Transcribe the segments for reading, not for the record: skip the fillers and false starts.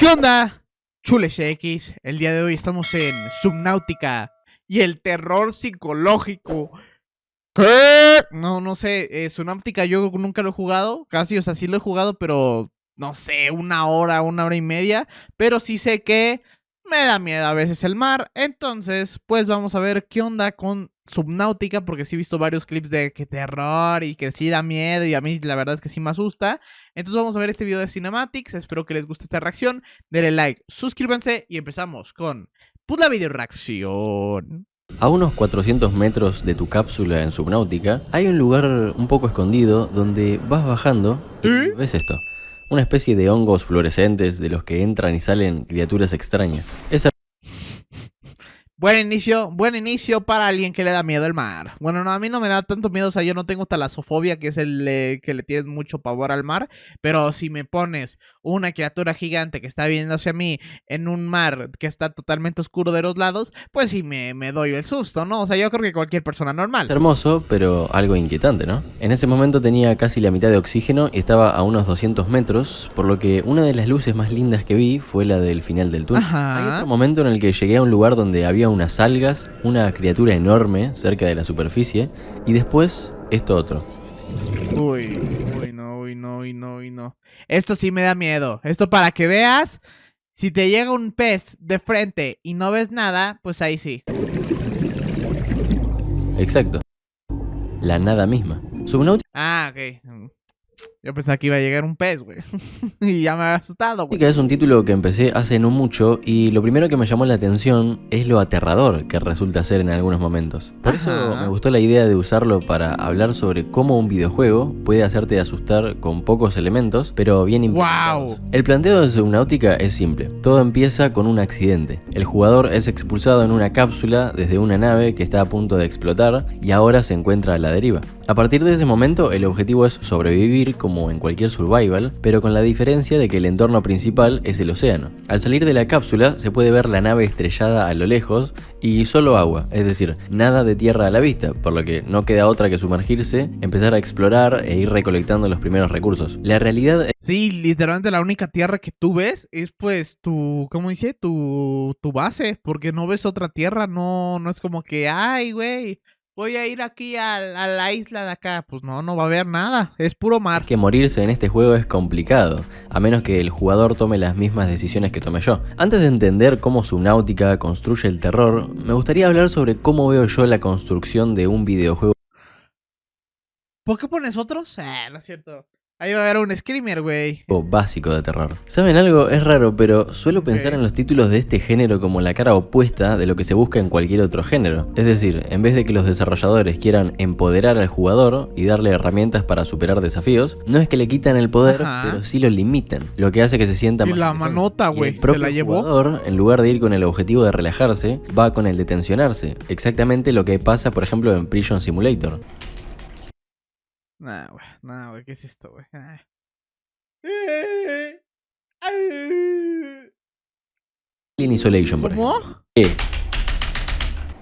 ¿Qué onda, Chules X? El día de hoy estamos en Subnautica y el terror psicológico. ¿Qué? No sé, Subnautica yo nunca lo he jugado, casi, o sea, sí lo he jugado, pero no sé, una hora y media, pero sí sé que me da miedo a veces el mar, entonces pues vamos a ver qué onda con Subnautica, porque sí he visto varios clips de que terror y que sí da miedo y a mí la verdad es que sí me asusta. Entonces vamos a ver este video de Cinematics, espero que les guste esta reacción, denle like, suscríbanse y empezamos con pues la video reacción. A unos 400 metros de tu cápsula en Subnautica hay un lugar un poco escondido donde vas bajando y ves esto, una especie de hongos fluorescentes de los que entran y salen criaturas extrañas. Buen inicio para alguien que le da miedo el mar. Bueno, no, a mí no me da tanto miedo, o sea, yo no tengo talasofobia, que es el que le tienes mucho pavor al mar, pero si me pones una criatura gigante que está viendo hacia mí en un mar que está totalmente oscuro de los lados, pues sí me doy el susto, ¿no? O sea, yo creo que cualquier persona normal. Es hermoso, pero algo inquietante, ¿no? En ese momento tenía casi la mitad de oxígeno y estaba a unos 200 metros, por lo que una de las luces más lindas que vi fue la del final del túnel. Hay otro momento en el que llegué a un lugar donde había unas algas, una criatura enorme cerca de la superficie, y después esto otro. Uy, no. Esto sí me da miedo. Esto para que veas, si te llega un pez de frente y no ves nada, pues ahí sí. Exacto. La nada misma. Subnautica Ah, ok. Yo pensaba que iba a llegar un pez, güey. Y ya me había asustado, güey. es un título que empecé hace no mucho y lo primero que me llamó la atención es lo aterrador que resulta ser en algunos momentos. Por eso me gustó la idea de usarlo para hablar sobre cómo un videojuego puede hacerte asustar con pocos elementos, pero bien implementados. ¡Wow! El planteo de Subnautica es simple. Todo empieza con un accidente. El jugador es expulsado en una cápsula desde una nave que está a punto de explotar y ahora se encuentra a la deriva. A partir de ese momento, el objetivo es sobrevivir como en cualquier survival, pero con la diferencia de que el entorno principal es el océano. Al salir de la cápsula se puede ver la nave estrellada a lo lejos y solo agua, es decir, nada de tierra a la vista, por lo que no queda otra que sumergirse, empezar a explorar e ir recolectando los primeros recursos. La realidad es... Sí, literalmente la única tierra que tú ves es pues tu, ¿cómo dice? Tu base, porque no ves otra tierra, no es como que, ay, güey, voy a ir aquí a la isla de acá. Pues no va a haber nada, es puro mar. Que morirse en este juego es complicado, a menos que el jugador tome las mismas decisiones que tomé yo. Antes de entender cómo Subnautica construye el terror, me gustaría hablar sobre cómo veo yo la construcción de un videojuego. ¿Por qué pones otros? No es cierto. Ahí va a haber un screamer, güey. Básico de terror. ¿Saben algo? Es raro, pero suelo pensar en los títulos de este género como la cara opuesta de lo que se busca en cualquier otro género. Es decir, en vez de que los desarrolladores quieran empoderar al jugador y darle herramientas para superar desafíos, no es que le quitan el poder, pero sí lo limitan, lo que hace que se sienta más... Y la manota, güey, se la llevó. El jugador, en lugar de ir con el objetivo de relajarse, va con el de tensionarse. Exactamente lo que pasa, por ejemplo, en Prison Simulator. Nah, güey, ¿qué es esto, güey? Alien Isolation, por ejemplo. ¿Cómo?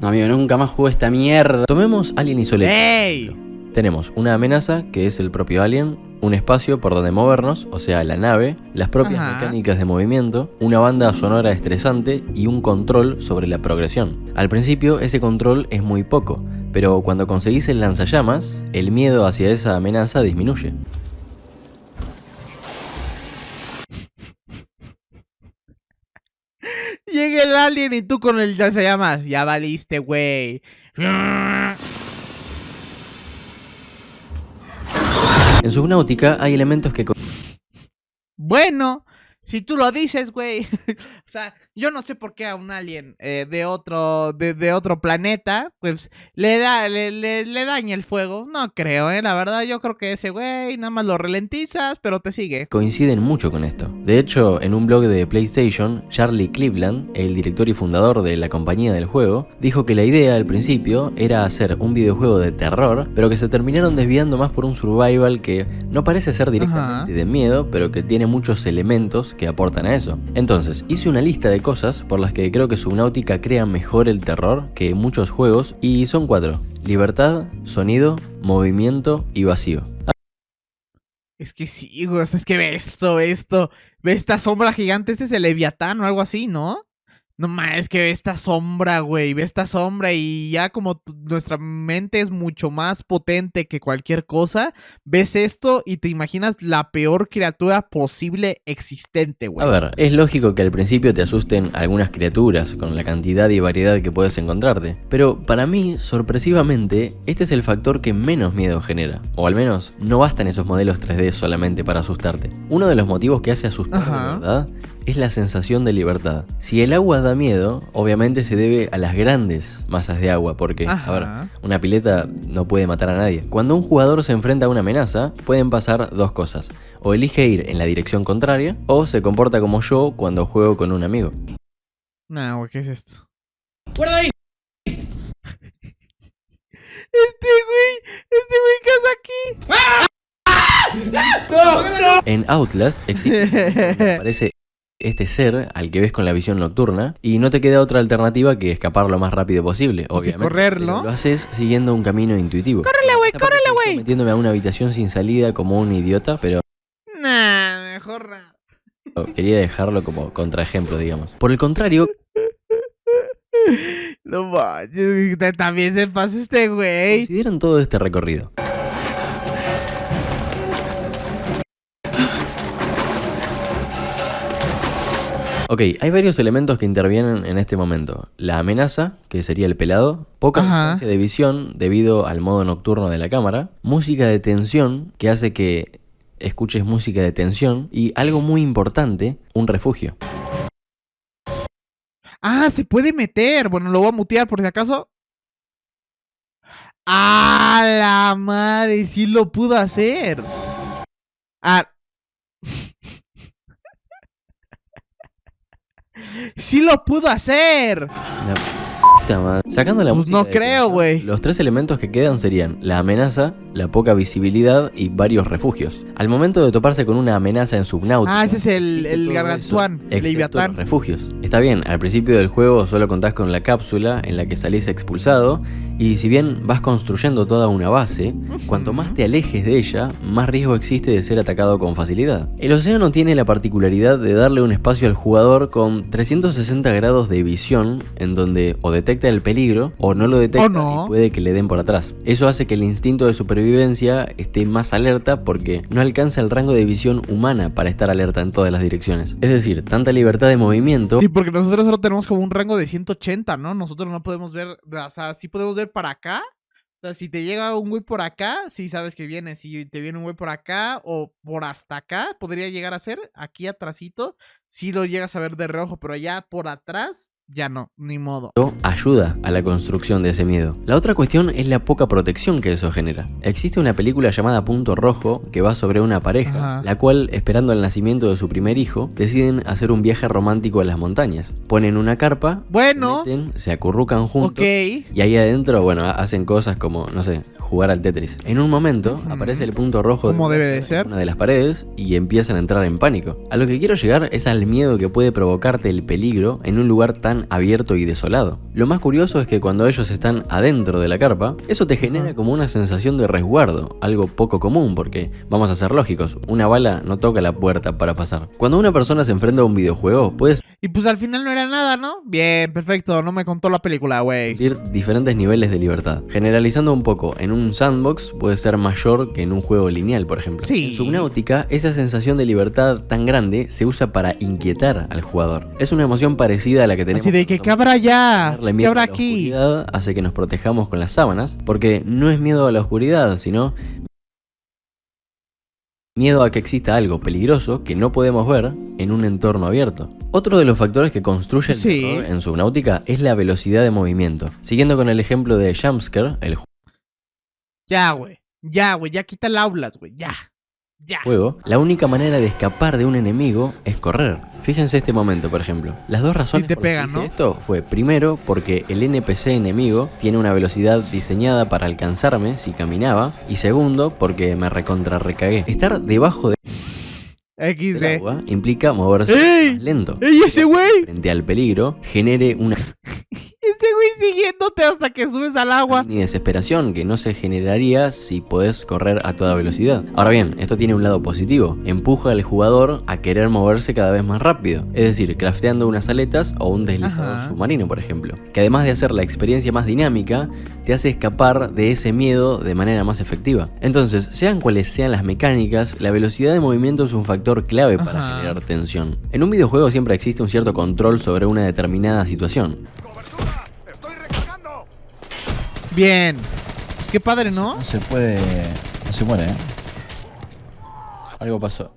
No, amigo, nunca más jugué esta mierda. Tomemos Alien Isolation. ¡Ey! Tenemos una amenaza, que es el propio alien, un espacio por donde movernos, o sea, la nave, las propias mecánicas de movimiento, una banda sonora estresante y un control sobre la progresión. Al principio, ese control es muy poco, pero cuando conseguís el lanzallamas, el miedo hacia esa amenaza disminuye. Llega el alien y tú con el lanzallamas. Ya valiste, güey. En Subnautica hay elementos que... Bueno, si tú lo dices, güey. O sea, yo no sé por qué a un alien de otro planeta, pues le daña el fuego. No creo, la verdad, yo creo que ese güey nada más lo ralentizas, pero te sigue. Coinciden mucho con esto. De hecho, en un blog de PlayStation, Charlie Cleveland, el director y fundador de la compañía del juego, dijo que la idea al principio era hacer un videojuego de terror, pero que se terminaron desviando más por un survival que no parece ser directamente de miedo, pero que tiene muchos elementos que aportan a eso. Entonces, hice una lista de cosas por las que creo que Subnautica crea mejor el terror que muchos juegos, y son 4: libertad, sonido, movimiento y vacío. Es que sí, güey, es que ve esto. Ve esta sombra gigante, este es el Leviatán o algo así, ¿no? No más, es que ve esta sombra, güey, ve esta sombra y ya como nuestra mente es mucho más potente que cualquier cosa, ves esto y te imaginas la peor criatura posible existente, güey. A ver, es lógico que al principio te asusten algunas criaturas con la cantidad y variedad que puedes encontrarte, pero para mí, sorpresivamente, este es el factor que menos miedo genera, o al menos no bastan esos modelos 3D solamente para asustarte. Uno de los motivos que hace asustar de verdad es la sensación de libertad. Si el agua da miedo, obviamente se debe a las grandes masas de agua, porque, a ver, una pileta no puede matar a nadie. Cuando un jugador se enfrenta a una amenaza, pueden pasar dos cosas. O elige ir en la dirección contraria, o se comporta como yo cuando juego con un amigo. Nah, güey, ¿qué es esto? ¡Fuera de ahí! Este güey, ¿qué hace aquí? ¡No! En Outlast existe, aparece este ser al que ves con la visión nocturna y no te queda otra alternativa que escapar lo más rápido posible, obviamente. Correrlo. Pero lo haces siguiendo un camino intuitivo. ¡Córrele, güey! Esta parte ¡Córrele, estoy güey! metiéndome a una habitación sin salida como un idiota, pero Nah, mejor no. quería dejarlo como contraejemplo, digamos. Por el contrario, No manches, también se pasa este güey. consideran todo este recorrido. Ok, hay varios elementos que intervienen en este momento. La amenaza, que sería el pelado, poca distancia de visión debido al modo nocturno de la cámara, música de tensión, que hace que escuches música de tensión, y algo muy importante, un refugio. Ah, se puede meter. Bueno, lo voy a mutear por si acaso. ¡Ah, la madre! Sí lo pudo hacer. Ah. ¡Sí lo pudo hacer! La puta madre. Sacando la Pues música no de creo, tensión, güey. los tres elementos que quedan serían la amenaza, la poca visibilidad y varios refugios. Al momento de toparse con una amenaza en Subnautica, Ah, ese es existe el todo Gargantuan, eso, el excepto Leviatán. los refugios. Está bien, al principio del juego solo contás con la cápsula en la que salís expulsado, y si bien vas construyendo toda una base, cuanto más te alejes de ella, más riesgo existe de ser atacado con facilidad. El océano tiene la particularidad de darle un espacio al jugador con 360 grados de visión, en donde o detecta el peligro o no lo detecta y puede que le den por atrás. Eso hace que el instinto de supervivencia esté más alerta porque no alcanza el rango de visión humana para estar alerta en todas las direcciones. Es decir, tanta libertad de movimiento. Sí, porque nosotros solo tenemos como un rango de 180, ¿no? Nosotros no podemos ver, o sea, sí podemos ver para acá. O sea, si te llega un güey por acá, sí sabes que viene. Si te viene un güey por acá o por hasta acá, podría llegar a ser aquí atrásito. Sí lo llegas a ver de reojo, pero allá por atrás, ya no, ni modo. Ayuda a la construcción de ese miedo. La otra cuestión es la poca protección que eso genera. Existe una película llamada Punto Rojo que va sobre una pareja, la cual, esperando el nacimiento de su primer hijo, deciden hacer un viaje romántico a las montañas. Ponen una carpa, se meten, se acurrucan juntos y ahí adentro, bueno, hacen cosas como, no sé, jugar al Tetris. En un momento aparece el punto rojo como debe de ser en una de las paredes y empiezan a entrar en pánico. A lo que quiero llegar es al miedo que puede provocarte el peligro en un lugar tan abierto y desolado. Lo más curioso es que cuando ellos están adentro de la carpa, eso te genera como una sensación de resguardo, algo poco común porque, vamos a ser lógicos, una bala no toca la puerta para pasar. Cuando una persona se enfrenta a un videojuego, puedes y pues al final no era nada, ¿no? Bien, perfecto, no me contó la película, güey. sentir diferentes niveles de libertad. Generalizando un poco, en un sandbox puede ser mayor que en un juego lineal, por ejemplo. Sí. En Subnautica, esa sensación de libertad tan grande se usa para inquietar al jugador. Es una emoción parecida a la que tenemos. Así de que, ¿qué habrá ya? ¿Qué habrá aquí? La oscuridad hace que nos protejamos con las sábanas, porque no es miedo a la oscuridad, sino miedo a que exista algo peligroso que no podemos ver en un entorno abierto. Otro de los factores que construye el terror en Subnautica es la velocidad de movimiento. Siguiendo con el ejemplo de Jumpscare, el ya, güey, ya quita el aulas, güey, ya. juego, la única manera de escapar de un enemigo es correr. Fíjense este momento, por ejemplo. Las dos razones por las que hice esto fue, primero, porque el NPC enemigo tiene una velocidad diseñada para alcanzarme si caminaba, y segundo, porque me recagué. Estar debajo del agua implica moverse más lento. ¡Ey, ese güey! Frente al peligro, genere una... ¡Ese güey siguiéndote hasta que subes al agua. Ni desesperación que no se generaría si podés correr a toda velocidad. Ahora bien, esto tiene un lado positivo. Empuja al jugador a querer moverse cada vez más rápido. Es decir, crafteando unas aletas o un deslizador submarino, por ejemplo. Que además de hacer la experiencia más dinámica, te hace escapar de ese miedo de manera más efectiva. Entonces, sean cuales sean las mecánicas, la velocidad de movimiento es un factor clave para generar tensión. En un videojuego siempre existe un cierto control sobre una determinada situación. Bien. Qué padre, ¿no? No se puede... No se muere, ¿eh? Algo pasó.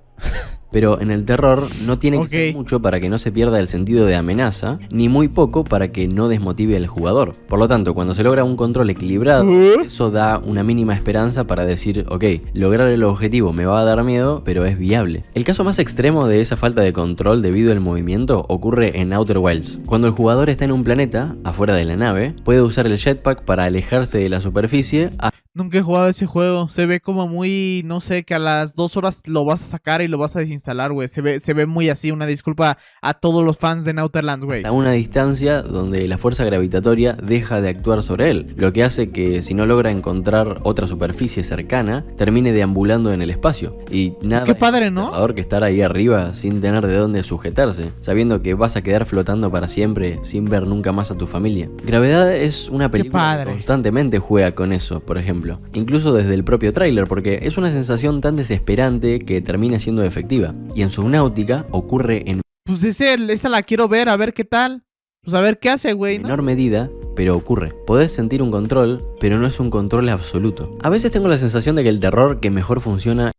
Pero en el terror no tiene que ser mucho para que no se pierda el sentido de amenaza, ni muy poco para que no desmotive al jugador. Por lo tanto, cuando se logra un control equilibrado, eso da una mínima esperanza para decir, ok, lograr el objetivo me va a dar miedo, pero es viable. El caso más extremo de esa falta de control debido al movimiento ocurre en Outer Wilds. Cuando el jugador está en un planeta, afuera de la nave, puede usar el jetpack para alejarse de la superficie. Nunca he jugado ese juego. Se ve como muy, no sé, que a las 2 horas lo vas a sacar y lo vas a desinstalar, güey. Se ve muy así. Una disculpa a todos los fans de Nauterland, güey. A una distancia donde la fuerza gravitatoria deja de actuar sobre él, lo que hace que si no logra encontrar otra superficie cercana, termine deambulando en el espacio. Y nada, qué padre, ¿no? Que estar ahí arriba sin tener de dónde sujetarse, sabiendo que vas a quedar flotando para siempre sin ver nunca más a tu familia. Gravedad es una película que constantemente juega con eso, por ejemplo. Incluso desde el propio tráiler, porque es una sensación tan desesperante que termina siendo efectiva. Y en Subnautica ocurre en... Pues esa la quiero ver, a ver qué tal. Pues a ver qué hace, güey, ¿no? En menor medida, pero ocurre. Podés sentir un control, pero no es un control absoluto. A veces tengo la sensación de que el terror que mejor funciona...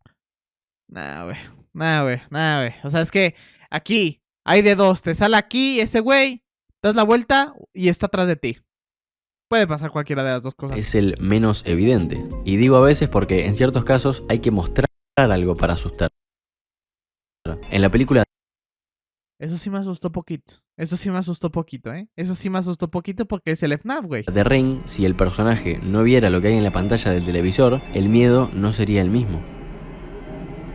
Nah, güey. O sea, es que aquí hay de dos. Te sale aquí ese güey, das la vuelta y está atrás de ti. Puede pasar cualquiera de las dos cosas. Es el menos evidente. Y digo a veces porque en ciertos casos hay que mostrar algo para asustar. En la película... Eso sí me asustó poquito. Eso sí me asustó poquito, ¿eh? Eso sí me asustó poquito porque es el FNAF, güey. The Ring, si el personaje no viera lo que hay en la pantalla del televisor, el miedo no sería el mismo.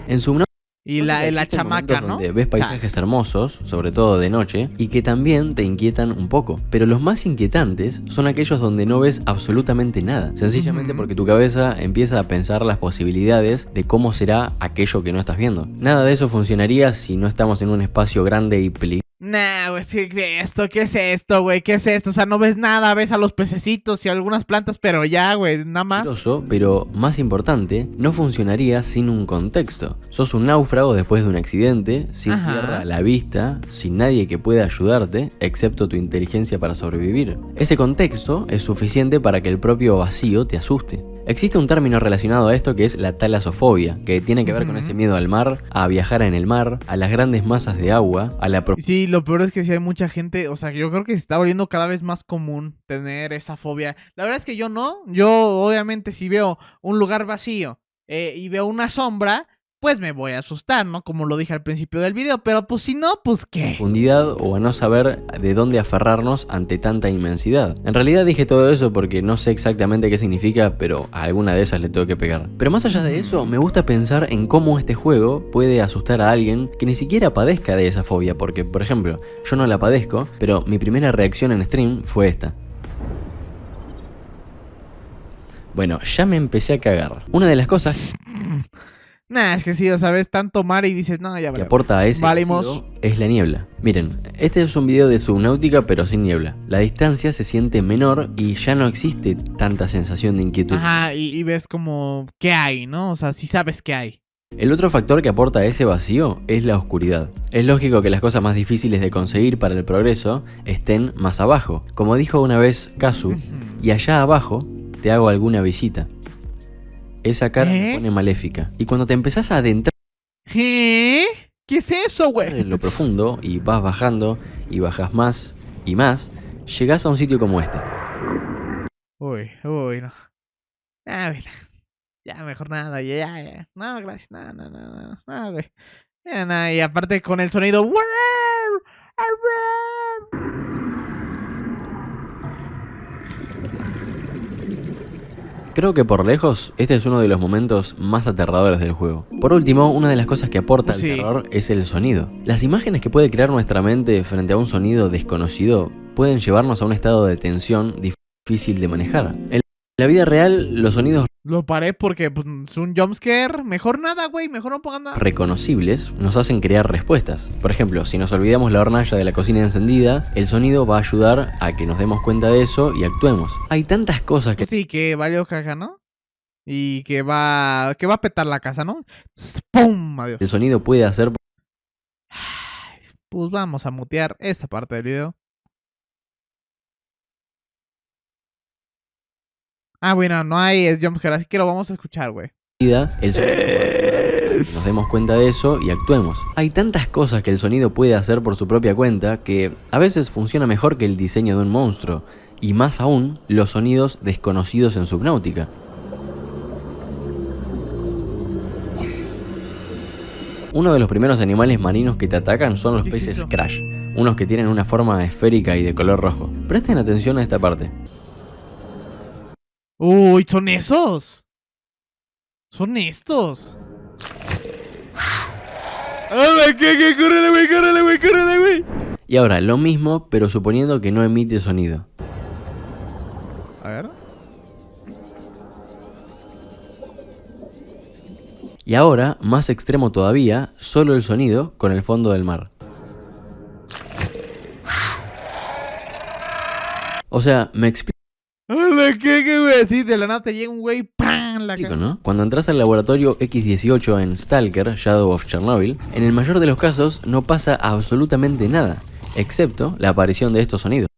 En Subnautica... Y la chamaca, ¿no? Donde ves paisajes hermosos, sobre todo de noche, y que también te inquietan un poco. Pero los más inquietantes son aquellos donde no ves absolutamente nada. Sencillamente porque tu cabeza empieza a pensar las posibilidades de cómo será aquello que no estás viendo. Nada de eso funcionaría si no estamos en un espacio grande y peligroso. Nah, güey, ¿qué es esto, güey? ¿Qué es esto? O sea, no ves nada, ves a los pececitos y algunas plantas, pero ya, güey, nada más. Pero más importante, no funcionaría sin un contexto. Sos un náufrago después de un accidente, sin tierra a la vista, sin nadie que pueda ayudarte, excepto tu inteligencia para sobrevivir. Ese contexto es suficiente para que el propio vacío te asuste. Existe un término relacionado a esto que es la talasofobia, que tiene que ver con ese miedo al mar, a viajar en el mar, a las grandes masas de agua, a la... Sí, lo peor es que sí hay mucha gente, o sea, yo creo que se está volviendo cada vez más común tener esa fobia. La verdad es que yo no, yo obviamente si veo un lugar vacío y veo una sombra, pues me voy a asustar, ¿no? Como lo dije al principio del video, pero pues si no, pues ¿qué? Profundidad o a no saber de dónde aferrarnos ante tanta inmensidad. En realidad dije todo eso porque no sé exactamente qué significa, pero a alguna de esas le tengo que pegar. Pero más allá de eso, me gusta pensar en cómo este juego puede asustar a alguien que ni siquiera padezca de esa fobia, porque, por ejemplo, yo no la padezco, pero mi primera reacción en stream fue esta. Bueno, ya me empecé a cagar. Una de las cosas... Nah, es que sí, o sea, ves tanto mar y dices, no, ya que aporta a ese vacío es la niebla. Miren, este es un video de Subnautica pero sin niebla. La distancia se siente menor y ya no existe tanta sensación de inquietud. Ajá, y ves como qué hay, ¿no? O sea, sí sabes qué hay. El otro factor que aporta a ese vacío es la oscuridad. Es lógico que las cosas más difíciles de conseguir para el progreso estén más abajo. Como dijo una vez Kazu, y allá abajo te hago alguna visita. Esa cara me pone maléfica. Y cuando te empezás a adentrar... ¿Qué es eso, güey? En lo profundo y vas bajando y bajas más y más, llegás a un sitio como este. Uy, no. Ah, mira. Ya, mejor nada, ya. No, gracias, no, güey. Ya, nada, y aparte con el sonido... Creo que por lejos, este es uno de los momentos más aterradores del juego. Por último, una de las cosas que aporta el terror es el sonido. Las imágenes que puede crear nuestra mente frente a un sonido desconocido pueden llevarnos a un estado de tensión difícil de manejar. En la vida real, los sonidos Lo paré porque pues, es un jumpscare. Mejor nada, güey. Mejor no pongan nada. reconocibles nos hacen crear respuestas. Por ejemplo, si nos olvidamos la hornalla de la cocina encendida, el sonido va a ayudar a que nos demos cuenta de eso y actuemos. Hay tantas cosas que Sí, que valió caja, ¿no? Y que va a petar la casa, ¿no? ¡Pum! Adiós. el sonido puede hacer Pues vamos a mutear esta parte del video. Ah, bueno, no hay jumpscare, así que lo vamos a escuchar, güey. el sonido va a ayudar a que nos demos cuenta de eso y actuemos. Hay tantas cosas que el sonido puede hacer por su propia cuenta que a veces funciona mejor que el diseño de un monstruo, y más aún los sonidos desconocidos en Subnautica. Uno de los primeros animales marinos que te atacan son los ¿Qué es peces eso? Crash, unos que tienen una forma esférica y de color rojo. Presten atención a esta parte. Uy, son esos. Son estos. ¡Ay, qué! ¡Córrele, güey! ¡Córrele, güey! ¡Córrele, güey! Y ahora, lo mismo, pero suponiendo que no emite sonido. A ver. Y ahora, más extremo todavía, solo el sonido con el fondo del mar. O sea, me explico, ¡Ay, qué, güey! Sí, de la nada te llega un güey. ¡Pam! La cara. ¿no? Cuando entras al laboratorio X-18 en Stalker, Shadow of Chernobyl, en el mayor de los casos no pasa absolutamente nada, excepto la aparición de estos sonidos.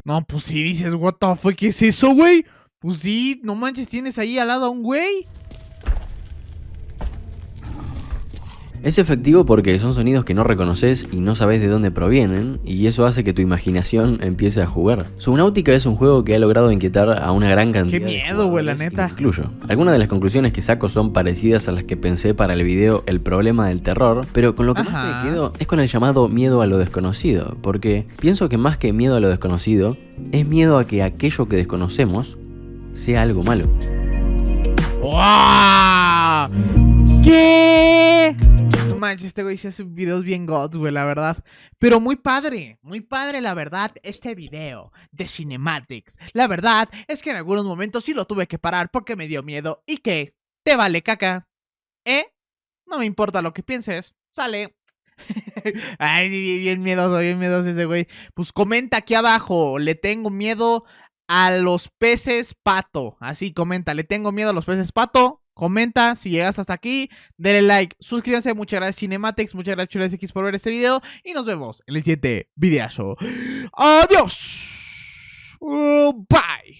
No, pues sí, dices, what the fuck, ¿qué es eso, güey? Pues sí, no manches, tienes ahí al lado a un güey. Es efectivo porque son sonidos que no reconoces y no sabes de dónde provienen, y eso hace que tu imaginación empiece a jugar. Subnautica es un juego que ha logrado inquietar a una gran cantidad Qué de miedo, güey, la jugadores, neta. y me incluyo. Algunas de las conclusiones que saco son parecidas a las que pensé para el video El problema del terror, pero con lo que más Ajá. me quedo es con el llamado miedo a lo desconocido, porque pienso que más que miedo a lo desconocido, es miedo a que aquello que desconocemos sea algo malo. ¡Wow! ¿Qué? No manches, este güey se hace videos bien gods, güey, la verdad. Pero muy padre, la verdad, este video de Cinematics. La verdad es que en algunos momentos sí lo tuve que parar porque me dio miedo. ¿Y qué? Te vale caca. ¿Eh? No me importa lo que pienses. Sale. Ay, sí, bien miedoso ese güey. Pues comenta aquí abajo. Le tengo miedo a los peces pato. Así comenta, le tengo miedo a los peces pato. Comenta si llegas hasta aquí, denle like, suscríbanse, muchas gracias Cinematics, muchas gracias Chulas X por ver este video y nos vemos en el siguiente videazo. Adiós. Bye.